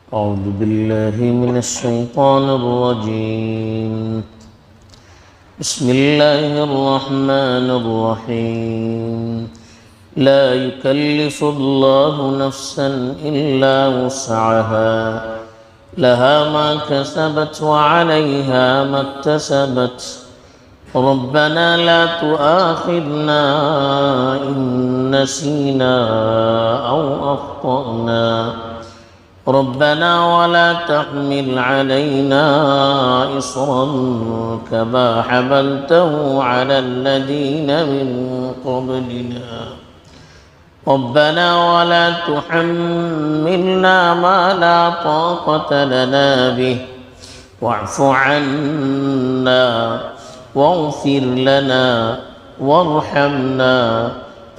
أعوذ بالله من الشيطان الرجيم. بسم الله الرحمن الرحيم. لا يكلف الله نفسا إلا وسعها لها ما كسبت وعليها ما اكتسبت ربنا لا تؤاخذنا إن نسينا أو أخطأنا ربنا ولا تحمل علينا إصرا كما حملته على الذين من قبلنا ربنا ولا تحملنا ما لا طاقة لنا به واعف عنا واغفر لنا وارحمنا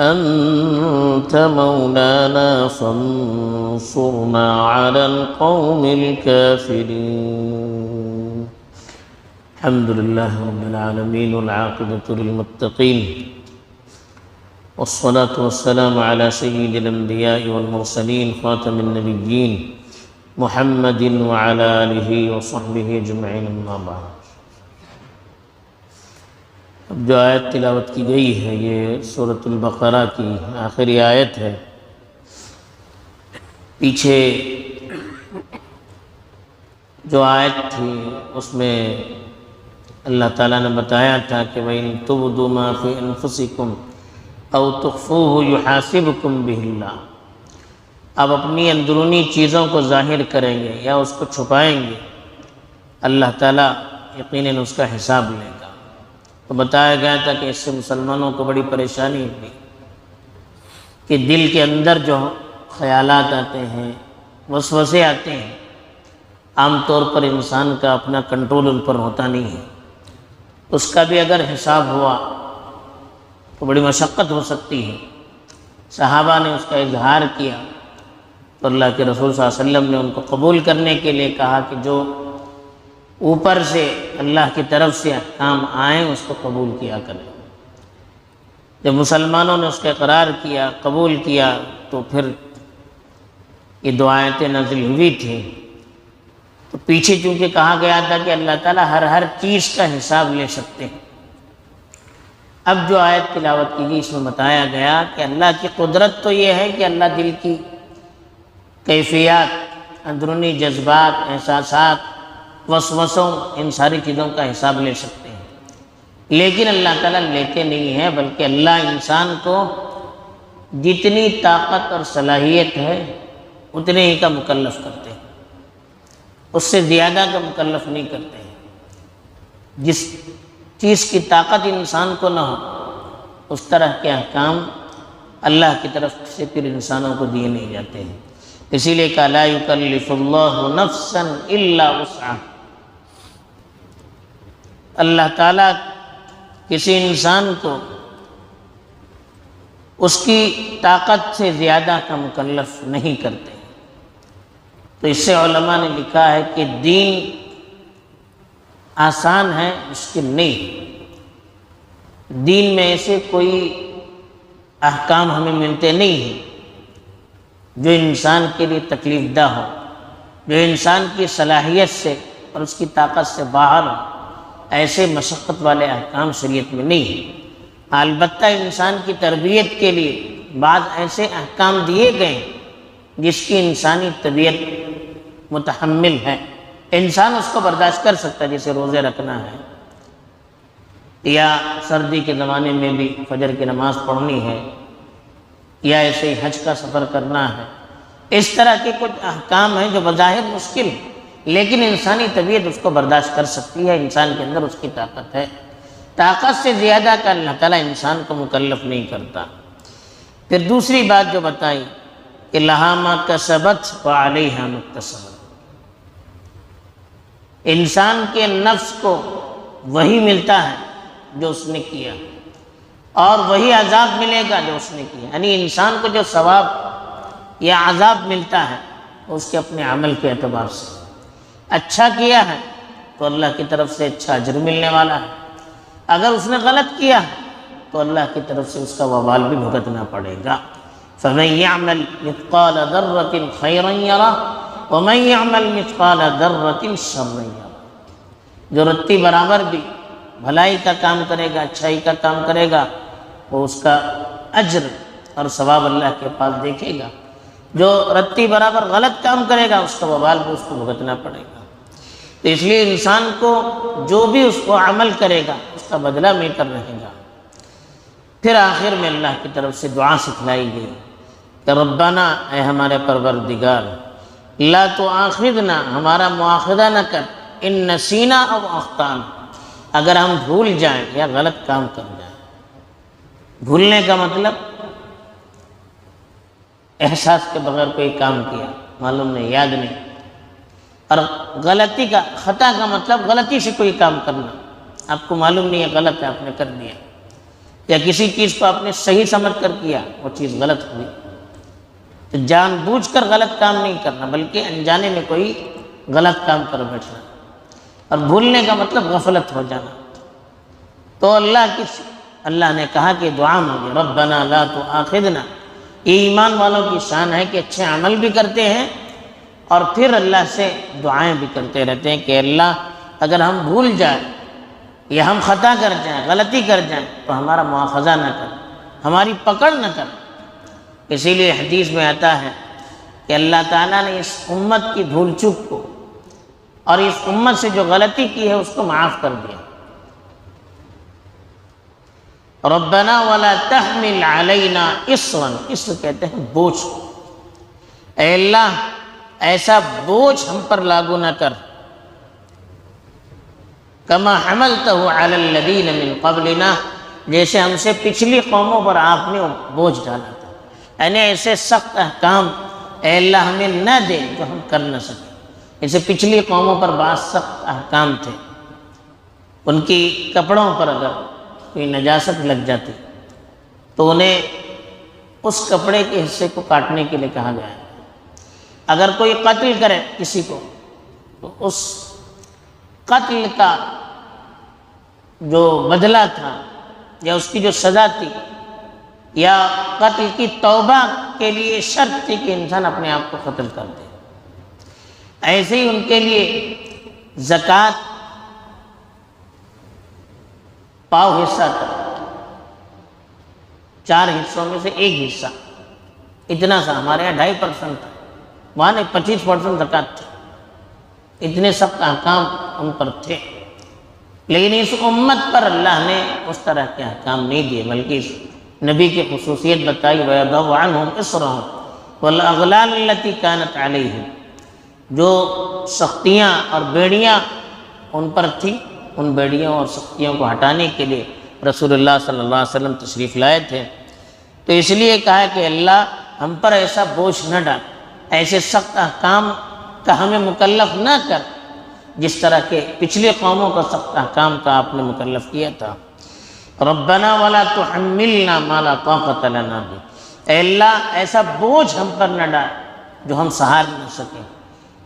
أنت مولانا فانصرنا على القوم الكافرين. الحمد لله رب العالمين والعاقبة للمتقين والصلاة والسلام على سيد الأنبياء والمرسلين خاتم النبيين محمد وعلى آله وصحبه أجمعين أما بعد. اب جو آیت تلاوت کی گئی ہے یہ سورۃ البقرہ کی آخری آیت ہے. پیچھے جو آیت تھی اس میں اللہ تعالیٰ نے بتایا تھا کہ وَإِن تُبْدُوا مَا فِي أَنفُسِكُمْ أَوْ تُخْفُوهُ يُحَاسِبْكُمْ بِهِ اللَّهُ. اب اپنی اندرونی چیزوں کو ظاہر کریں گے یا اس کو چھپائیں گے اللہ تعالیٰ یقیناً اس کا حساب لے گا. تو بتایا گیا تھا کہ اس سے مسلمانوں کو بڑی پریشانی ہوئی کہ دل کے اندر جو خیالات آتے ہیں وسوسے آتے ہیں عام طور پر انسان کا اپنا کنٹرول ان پر ہوتا نہیں ہے. اس کا بھی اگر حساب ہوا تو بڑی مشقت ہو سکتی ہے. صحابہ نے اس کا اظہار کیا تو اللہ کے رسول صلی اللہ علیہ وسلم نے ان کو قبول کرنے کے لیے کہا کہ جو اوپر سے اللہ کی طرف سے احکام آئیں اس کو قبول کیا کریں. جب مسلمانوں نے اس کا اقرار کیا قبول کیا تو پھر یہ دو آیتیں نازل ہوئی تھی. تو پیچھے چونکہ کہا گیا تھا کہ اللہ تعالیٰ ہر چیز کا حساب لے سکتے ہیں. اب جو آیت تلاوت کی گئی اس میں بتایا گیا کہ اللہ کی قدرت تو یہ ہے کہ اللہ دل کی کیفیات اندرونی جذبات احساسات وسوسوں ان ساری چیزوں کا حساب لے سکتے ہیں. لیکن اللہ تعالیٰ لیتے نہیں ہیں بلکہ اللہ انسان کو جتنی طاقت اور صلاحیت ہے اتنے ہی کا مکلف کرتے ہیں. اس سے زیادہ کا مکلف نہیں کرتے ہیں. جس چیز کی طاقت انسان کو نہ ہو اس طرح کے احکام اللہ کی طرف سے پھر انسانوں کو دیے نہیں جاتے ہیں. اسی لیے کہ لا یکلف اللہ نفسا الا وسعہا. اللہ تعالیٰ کسی انسان کو اس کی طاقت سے زیادہ کا مکلف نہیں کرتے. تو اس سے علماء نے لکھا ہے کہ دین آسان ہے مشکل نہیں. دین میں ایسے کوئی احکام ہمیں ملتے نہیں ہیں جو انسان کے لیے تکلیف دہ ہو جو انسان کی صلاحیت سے اور اس کی طاقت سے باہر ہو. ایسے مشقت والے احکام شریعت میں نہیں ہیں. البتہ انسان کی تربیت کے لیے بعض ایسے احکام دیے گئے جس کی انسانی طبیعت متحمل ہے. انسان اس کو برداشت کر سکتا ہے جیسے روزے رکھنا ہے یا سردی کے زمانے میں بھی فجر کی نماز پڑھنی ہے یا ایسے ہی حج کا سفر کرنا ہے. اس طرح کے کچھ احکام ہیں جو بظاہر مشکل ہیں لیکن انسانی طبیعت اس کو برداشت کر سکتی ہے. انسان کے اندر اس کی طاقت ہے. طاقت سے زیادہ کا اللہ تعالیٰ انسان کو مکلف نہیں کرتا. پھر دوسری بات جو بتائی کہ لہا ما کسبت وعلیہا ما اکتسبت. انسان کے نفس کو وہی ملتا ہے جو اس نے کیا اور وہی عذاب ملے گا جو اس نے کیا. یعنی انسان کو جو ثواب یا عذاب ملتا ہے اس کے اپنے عمل کے اعتبار سے. اچھا کیا ہے تو اللہ کی طرف سے اچھا اجر ملنے والا ہے. اگر اس نے غلط کیا تو اللہ کی طرف سے اس کا وبال بھی بھگتنا پڑے گا. فَمَن يَعْمَلْ مِثْقَالَ ذَرَّةٍ خَيْرًا يَرَهُ. وَمَن يَعْمَلْ مِثْقَالَ ذَرَّةٍ شَرًّا يَرَهُ، جو رتی برابر بھی بھلائی کا کام کرے گا، اچھائی کا کام کرے گا، وہ اس کا اجر اور ثواب اللہ کے پاس دیکھے گا۔ جو رتی برابر غلط کام کرے گا اس کا وبال بھی اس کو بھگتنا پڑے گا۔ تو اس لیے انسان کو جو بھی اس کو عمل کرے گا اس کا بدلہ مل کر رہے گا۔ پھر آخر میں اللہ کی طرف سے دعا سکھلائی گئی کہ ربنا، اے ہمارے پروردگار، لا تؤاخذنا، ہمارا مواخذہ نہ کر، ان نسینا او اخطانا، اگر ہم بھول جائیں یا غلط کام کر جائیں۔ بھولنے کا مطلب احساس کے بغیر کوئی کام کیا، معلوم نہیں، یاد نہیں۔ اور غلطی کا، خطا کا مطلب غلطی سے کوئی کام کرنا، آپ کو معلوم نہیں ہے غلط ہے، آپ نے کر دیا، یا کسی چیز کو آپ نے صحیح سمجھ کر کیا، وہ چیز غلط ہوئی۔ تو جان بوجھ کر غلط کام نہیں کرنا، بلکہ انجانے میں کوئی غلط کام کر بیٹھنا۔ اور بھولنے کا مطلب غفلت ہو جانا۔ تو اللہ نے کہا کہ دعا مانگے، ربنا لا تؤاخذنا۔ یہ ایمان والوں کی شان ہے کہ اچھے عمل بھی کرتے ہیں اور پھر اللہ سے دعائیں بھی کرتے رہتے ہیں کہ اللہ اگر ہم بھول جائیں یا ہم خطا کر جائیں، غلطی کر جائیں تو ہمارا مواخذہ نہ کر، ہماری پکڑ نہ کر۔ اسی لیے حدیث میں آتا ہے کہ اللہ تعالیٰ نے اس امت کی بھول چوک کو اور اس امت سے جو غلطی کی ہے اس کو معاف کر دیا۔ ربنا ولا تحمل علینا اصرا، اصر کہتے ہیں بوجھ، اے اللہ ایسا بوجھ ہم پر لاگو نہ کر، کما حملتہ علی الذین من قبلنا، جیسے ہم سے پچھلی قوموں پر آپ نے بوجھ ڈالا تھا، یعنی ایسے سخت احکام اے اللہ ہمیں نہ دے جو ہم کر نہ سکیں۔ جیسے پچھلی قوموں پر بعض سخت احکام تھے، ان کی کپڑوں پر اگر کوئی نجاست لگ جاتی تو انہیں اس کپڑے کے حصے کو کاٹنے کے لیے کہا گیا ہے۔ اگر کوئی قتل کرے کسی کو تو اس قتل کا جو بدلہ تھا یا اس کی جو سزا تھی یا قتل کی توبہ کے لیے شرط تھی کہ انسان اپنے آپ کو قتل کر دے۔ ایسے ہی ان کے لیے زکوٰۃ پاؤ حصہ تھا، 4 حصوں میں سے 1 حصہ، اتنا سا، ہمارے یہاں 2.5% تھا، وہاں 25% زکوٰۃ تھی۔ اتنے سخت احکام ان پر تھے، لیکن اس امت پر اللہ نے اس طرح کے احکام نہیں دیے، بلکہ اس نبی کی خصوصیت بتائی، وَيَضَعُ عَنْهُمْ إِصْرَهُمْ وَالْأَغْلَالَ الَّتِي كَانَتْ عَلَيْهِمْ، جو سختیاں اور بیڑیاں ان پر تھی، ان بیڑیوں اور سختیوں کو ہٹانے کے لیے رسول اللہ صلی اللہ علیہ وسلم تشریف لائے تھے۔ تو اس لیے کہا کہ اللہ ہم پر ایسا بوجھ نہ ڈال، ایسے سخت احکام کا ہمیں مکلف نہ کر جس طرح کے پچھلے قوموں کا سخت احکام کا آپ نے مکلف کیا تھا۔ ربنا ولا تحملنا ما لا طاقت لنا به، اے اللہ ایسا بوجھ ہم پر نہ ڈال جو ہم سہار نہ سکیں،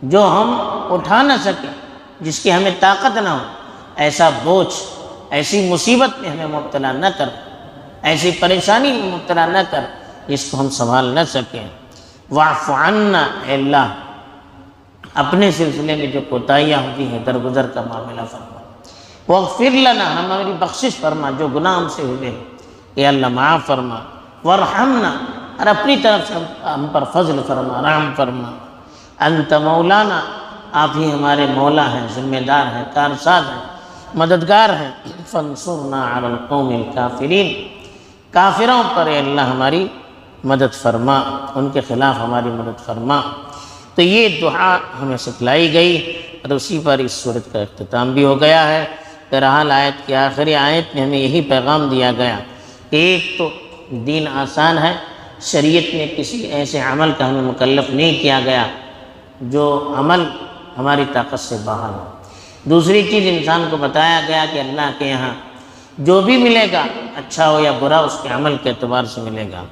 جو ہم اٹھا نہ سکیں، جس کی ہمیں طاقت نہ ہو۔ ایسا بوجھ، ایسی مصیبت میں ہمیں مبتلا نہ کر، ایسی پریشانی میں مبتلا نہ کر جس کو ہم سنبھال نہ سکیں۔ واعف عنا، اے اللہ اپنے سلسلے میں جو کوتاہیاں ہوتی ہیں، درگزر کا معاملہ فرما۔ واغفر لنا، ہماری بخشش فرما، جو گناہ ہم سے ہوئے ہیں اے اللہ معاف فرما۔ وارحمنا، اور اپنی طرف سے ہم پر فضل فرما، رحم فرما۔ انت مولانا، آپ ہی ہمارے مولا ہیں، ذمہ دار ہیں، کارساز ہیں، مددگار ہیں۔ فانصرنا علی القوم الکافرین، کافروں پر اے اللہ ہماری مدد فرما، ان کے خلاف ہماری مدد فرما۔ تو یہ دعا ہمیں سکھلائی گئی اور اسی پر اس صورت کا اختتام بھی ہو گیا ہے۔ بہرحال آیت کی آخری آیت میں ہمیں یہی پیغام دیا گیا کہ ایک تو دین آسان ہے، شریعت میں کسی ایسے عمل کا ہمیں مکلف نہیں کیا گیا جو عمل ہماری طاقت سے باہر ہو۔ دوسری چیز انسان کو بتایا گیا کہ اللہ کے یہاں جو بھی ملے گا، اچھا ہو یا برا، اس کے عمل کے اعتبار سے ملے گا۔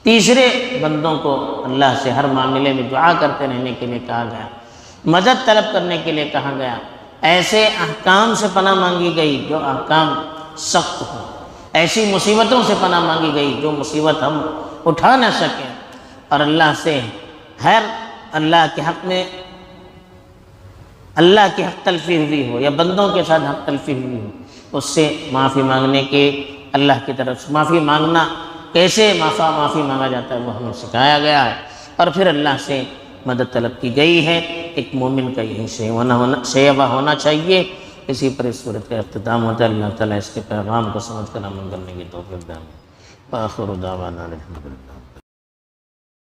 تیسرے، بندوں کو اللہ سے ہر معاملے میں دعا کرتے رہنے کے لیے کہا گیا، مدد طلب کرنے کے لیے کہا گیا، ایسے احکام سے پناہ مانگی گئی جو احکام سخت ہوں، ایسی مصیبتوں سے پناہ مانگی گئی جو مصیبت ہم اٹھا نہ سکیں، اور اللہ سے ہر اللہ کے حق میں اللہ کی حق تلفی ہوئی ہو یا بندوں کے ساتھ حق تلفی ہوئی ہو، اس سے معافی مانگنے کے، اللہ کی طرف سے معافی مانگنا، کیسے معافی مانگا جاتا ہے وہ ہمیں سکھایا گیا ہے، اور پھر اللہ سے مدد طلب کی گئی ہے۔ ایک مومن کا یہی شیوا ہونا چاہیے۔ اسی پر اس صورت کا اختتام ہوتا ہے۔ اللہ تعالیٰ اس کے پیغام کو سمجھ کر عمل کرنے کی توفیق دے۔ وآخر دعوانا الحمدللہ۔